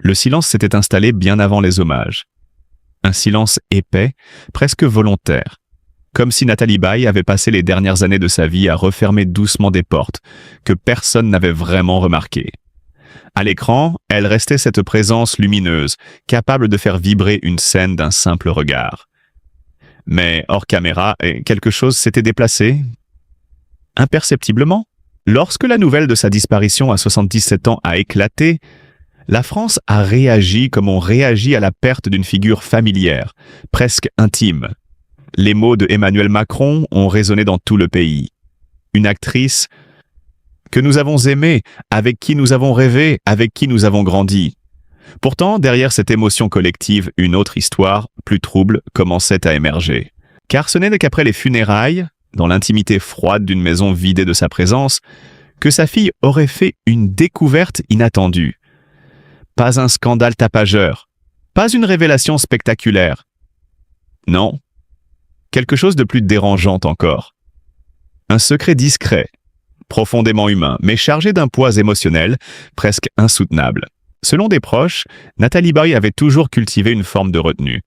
Le silence s'était installé bien avant les hommages. Un silence épais, presque volontaire. Comme si Nathalie Baye avait passé les dernières années de sa vie à refermer doucement des portes que personne n'avait vraiment remarquées. À l'écran, elle restait cette présence lumineuse, capable de faire vibrer une scène d'un simple regard. Mais hors caméra, quelque chose s'était déplacé. Imperceptiblement, lorsque la nouvelle de sa disparition à 77 ans a éclaté, la France a réagi comme on réagit à la perte d'une figure familière, presque intime. Les mots de Emmanuel Macron ont résonné dans tout le pays. Une actrice que nous avons aimée, avec qui nous avons rêvé, avec qui nous avons grandi. Pourtant, derrière cette émotion collective, une autre histoire, plus trouble, commençait à émerger. Car ce n'est qu'après les funérailles, dans l'intimité froide d'une maison vidée de sa présence, que sa fille aurait fait une découverte inattendue. Pas un scandale tapageur, pas une révélation spectaculaire. Non, quelque chose de plus dérangeant encore. Un secret discret, profondément humain, mais chargé d'un poids émotionnel presque insoutenable. Selon des proches, Nathalie Baye avait toujours cultivé une forme de retenue,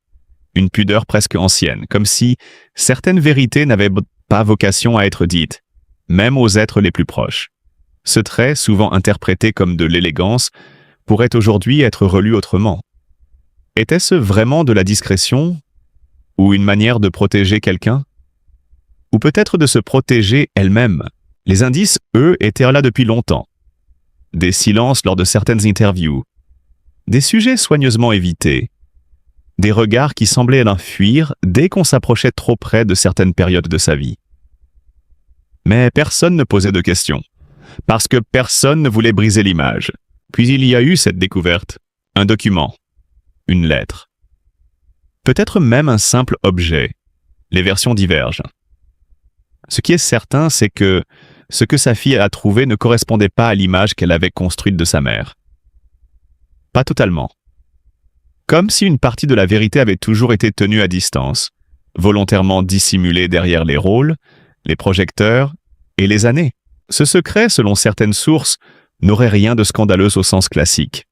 une pudeur presque ancienne, comme si certaines vérités n'avaient pas vocation à être dites, même aux êtres les plus proches. Ce trait, souvent interprété comme de l'élégance, pourrait aujourd'hui être relu autrement. Était-ce vraiment de la discrétion ou une manière de protéger quelqu'un? Ou peut-être de se protéger elle-même? Les indices, eux, étaient là depuis longtemps. Des silences lors de certaines interviews, des sujets soigneusement évités, des regards qui semblaient fuir dès qu'on s'approchait trop près de certaines périodes de sa vie. Mais personne ne posait de questions, parce que personne ne voulait briser l'image. Puis il y a eu cette découverte, un document, une lettre. Peut-être même un simple objet. Les versions divergent. Ce qui est certain, c'est que ce que sa fille a trouvé ne correspondait pas à l'image qu'elle avait construite de sa mère. Pas totalement. Comme si une partie de la vérité avait toujours été tenue à distance, volontairement dissimulée derrière les rôles, les projecteurs et les années. Ce secret, selon certaines sources, n'aurait rien de scandaleux au sens classique.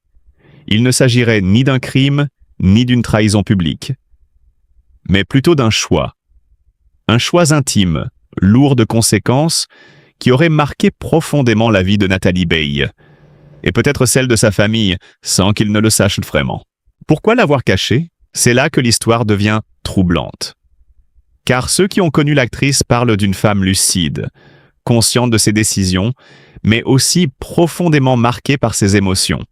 Il ne s'agirait ni d'un crime, ni d'une trahison publique, mais plutôt d'un choix. Un choix intime, lourd de conséquences, qui aurait marqué profondément la vie de Nathalie Baye, et peut-être celle de sa famille, sans qu'il ne le sache vraiment. Pourquoi l'avoir caché? C'est là que l'histoire devient troublante. Car ceux qui ont connu l'actrice parlent d'une femme lucide, consciente de ses décisions, mais aussi profondément marquée par ses émotions.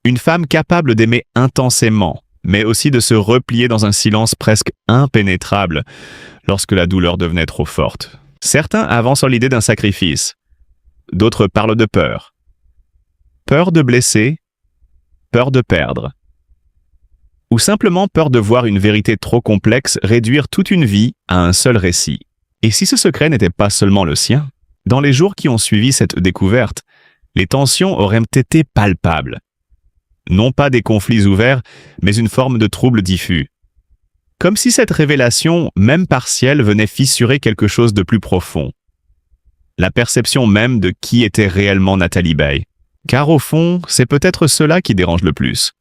Une femme capable d'aimer intensément, mais aussi de se replier dans un silence presque impénétrable lorsque la douleur devenait trop forte. Certains avancent l'idée d'un sacrifice, d'autres parlent de peur. Peur de blesser, peur de perdre. Ou simplement peur de voir une vérité trop complexe réduire toute une vie à un seul récit. Et si ce secret n'était pas seulement le sien? Dans les jours qui ont suivi cette découverte, les tensions auraient été palpables. Non pas des conflits ouverts, mais une forme de trouble diffus. Comme si cette révélation, même partielle, venait fissurer quelque chose de plus profond. La perception même de qui était réellement Nathalie Baye. Car au fond, c'est peut-être cela qui dérange le plus.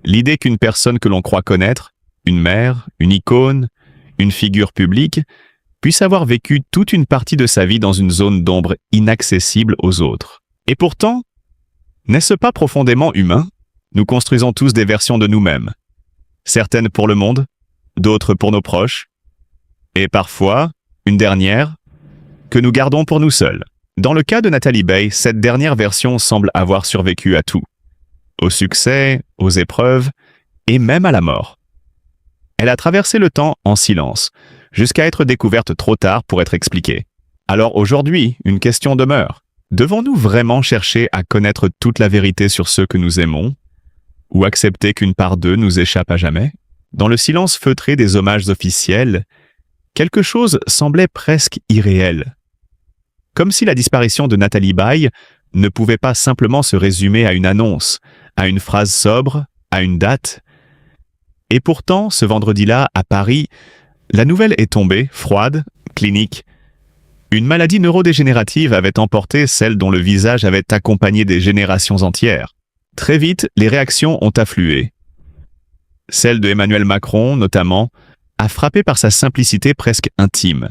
L'idée qu'une personne que l'on croit connaître, une mère, une icône, une figure publique, puisse avoir vécu toute une partie de sa vie dans une zone d'ombre inaccessible aux autres. Et pourtant, n'est-ce pas profondément humain? Nous construisons tous des versions de nous-mêmes. Certaines pour le monde, d'autres pour nos proches, et parfois, une dernière, que nous gardons pour nous seuls. Dans le cas de Nathalie Baye, cette dernière version semble avoir survécu à tout. Au succès, aux épreuves, et même à la mort. Elle a traversé le temps en silence, jusqu'à être découverte trop tard pour être expliquée. Alors aujourd'hui, une question demeure. Devons-nous vraiment chercher à connaître toute la vérité sur ceux que nous aimons, ou accepter qu'une part d'eux nous échappe à jamais? Dans le silence feutré des hommages officiels, quelque chose semblait presque irréel. Comme si la disparition de Nathalie Baye ne pouvait pas simplement se résumer à une annonce, à une phrase sobre, à une date. Et pourtant, ce vendredi-là, à Paris, la nouvelle est tombée, froide, clinique. Une maladie neurodégénérative avait emporté celle dont le visage avait accompagné des générations entières. Très vite, les réactions ont afflué. Celle de Emmanuel Macron, notamment, a frappé par sa simplicité presque intime.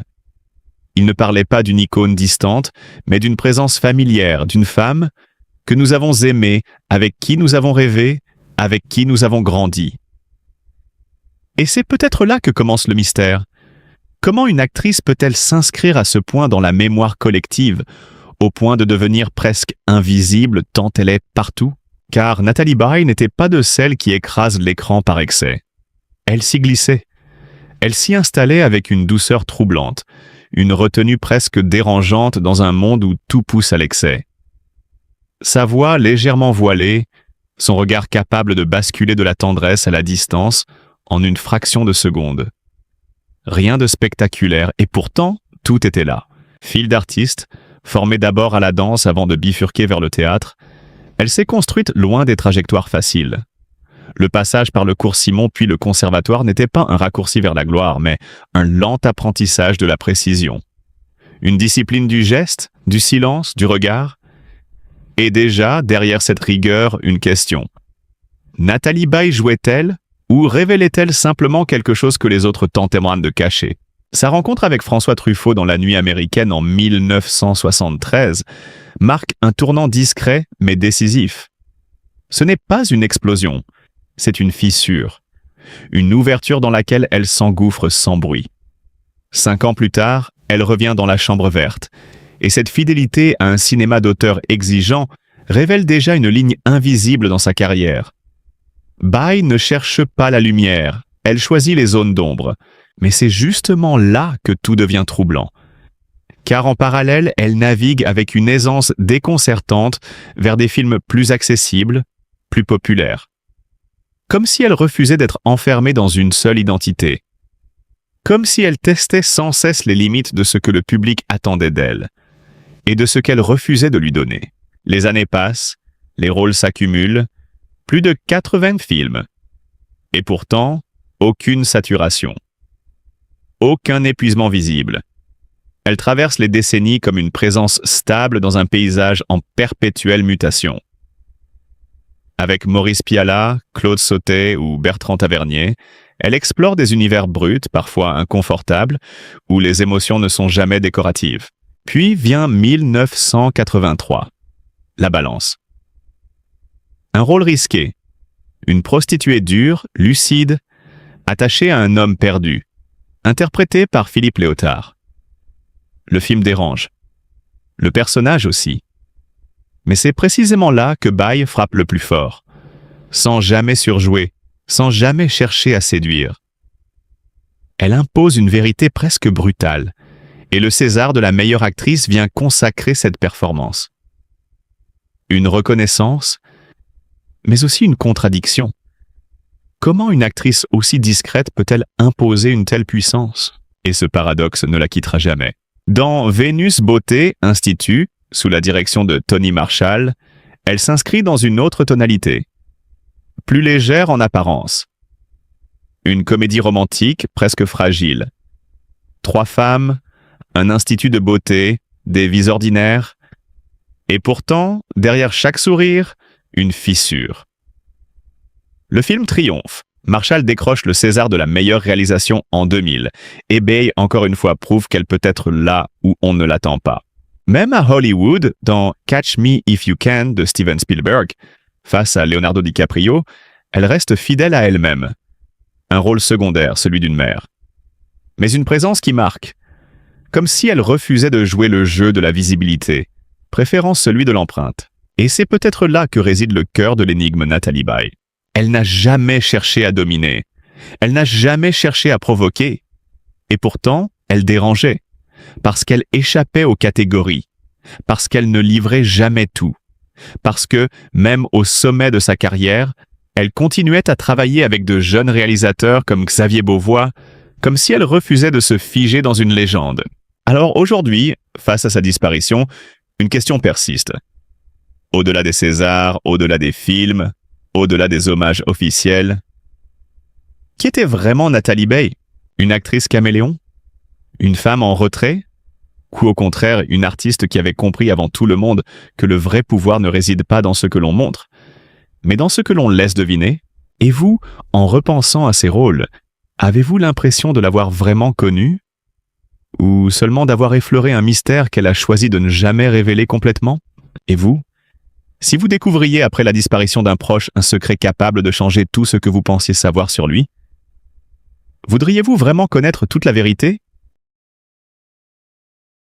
Il ne parlait pas d'une icône distante, mais d'une présence familière, d'une femme que nous avons aimée, avec qui nous avons rêvé, avec qui nous avons grandi. Et c'est peut-être là que commence le mystère. Comment une actrice peut-elle s'inscrire à ce point dans la mémoire collective, au point de devenir presque invisible tant elle est partout? Car Nathalie Baye n'était pas de celles qui écrasent l'écran par excès. Elle s'y glissait. Elle s'y installait avec une douceur troublante, une retenue presque dérangeante dans un monde où tout pousse à l'excès. Sa voix légèrement voilée, son regard capable de basculer de la tendresse à la distance en une fraction de seconde. Rien de spectaculaire, et pourtant, tout était là. Fille d'artiste, formée d'abord à la danse avant de bifurquer vers le théâtre, elle s'est construite loin des trajectoires faciles. Le passage par le cours Simon puis le conservatoire n'était pas un raccourci vers la gloire, mais un lent apprentissage de la précision. Une discipline du geste, du silence, du regard. Et déjà, derrière cette rigueur, une question. Nathalie Baye jouait-elle ou révélait-elle simplement quelque chose que les autres tentèrent de cacher? Sa rencontre avec François Truffaut dans La Nuit américaine en 1973 marque un tournant discret mais décisif. Ce n'est pas une explosion, c'est une fissure, une ouverture dans laquelle elle s'engouffre sans bruit. 5 ans plus tard, elle revient dans La Chambre verte, et cette fidélité à un cinéma d'auteur exigeant révèle déjà une ligne invisible dans sa carrière. Baye ne cherche pas la lumière, elle choisit les zones d'ombre, mais c'est justement là que tout devient troublant. Car en parallèle, elle navigue avec une aisance déconcertante vers des films plus accessibles, plus populaires. Comme si elle refusait d'être enfermée dans une seule identité. Comme si elle testait sans cesse les limites de ce que le public attendait d'elle, et de ce qu'elle refusait de lui donner. Les années passent, les rôles s'accumulent, plus de 80 films. Et pourtant, aucune saturation. Aucun épuisement visible. Elle traverse les décennies comme une présence stable dans un paysage en perpétuelle mutation. Avec Maurice Pialat, Claude Sautet ou Bertrand Tavernier, elle explore des univers bruts, parfois inconfortables, où les émotions ne sont jamais décoratives. Puis vient 1983. La balance. Un rôle risqué. Une prostituée dure, lucide, attachée à un homme perdu, interprétée par Philippe Léotard. Le film dérange. Le personnage aussi. Mais c'est précisément là que Baye frappe le plus fort, sans jamais surjouer, sans jamais chercher à séduire. Elle impose une vérité presque brutale, et le César de la meilleure actrice vient consacrer cette performance. Une reconnaissance, mais aussi une contradiction. Comment une actrice aussi discrète peut-elle imposer une telle puissance? Et ce paradoxe ne la quittera jamais. Dans Vénus Beauté Institut, sous la direction de Tony Marshall, elle s'inscrit dans une autre tonalité, plus légère en apparence. Une comédie romantique presque fragile. 3 femmes, un institut de beauté, des vies ordinaires, et pourtant, derrière chaque sourire, une fissure. Le film triomphe. Marshall décroche le César de la meilleure réalisation en 2000, et Baye encore une fois prouve qu'elle peut être là où on ne l'attend pas. Même à Hollywood, dans Catch Me If You Can de Steven Spielberg, face à Leonardo DiCaprio, elle reste fidèle à elle-même. Un rôle secondaire, celui d'une mère. Mais une présence qui marque, comme si elle refusait de jouer le jeu de la visibilité, préférant celui de l'empreinte. Et c'est peut-être là que réside le cœur de l'énigme Nathalie Baye. Elle n'a jamais cherché à dominer. Elle n'a jamais cherché à provoquer. Et pourtant, elle dérangeait. Parce qu'elle échappait aux catégories. Parce qu'elle ne livrait jamais tout. Parce que, même au sommet de sa carrière, elle continuait à travailler avec de jeunes réalisateurs comme Xavier Beauvois, comme si elle refusait de se figer dans une légende. Alors aujourd'hui, face à sa disparition, une question persiste. Au-delà des Césars, au-delà des films, au-delà des hommages officiels, qui était vraiment Nathalie Baye? Une actrice caméléon? Une femme en retrait? Ou au contraire, une artiste qui avait compris avant tout le monde que le vrai pouvoir ne réside pas dans ce que l'on montre, mais dans ce que l'on laisse deviner. Et vous, en repensant à ces rôles, avez-vous l'impression de l'avoir vraiment connue? Ou seulement d'avoir effleuré un mystère qu'elle a choisi de ne jamais révéler complètement? Et vous? Si vous découvriez après la disparition d'un proche un secret capable de changer tout ce que vous pensiez savoir sur lui, voudriez-vous vraiment connaître toute la vérité?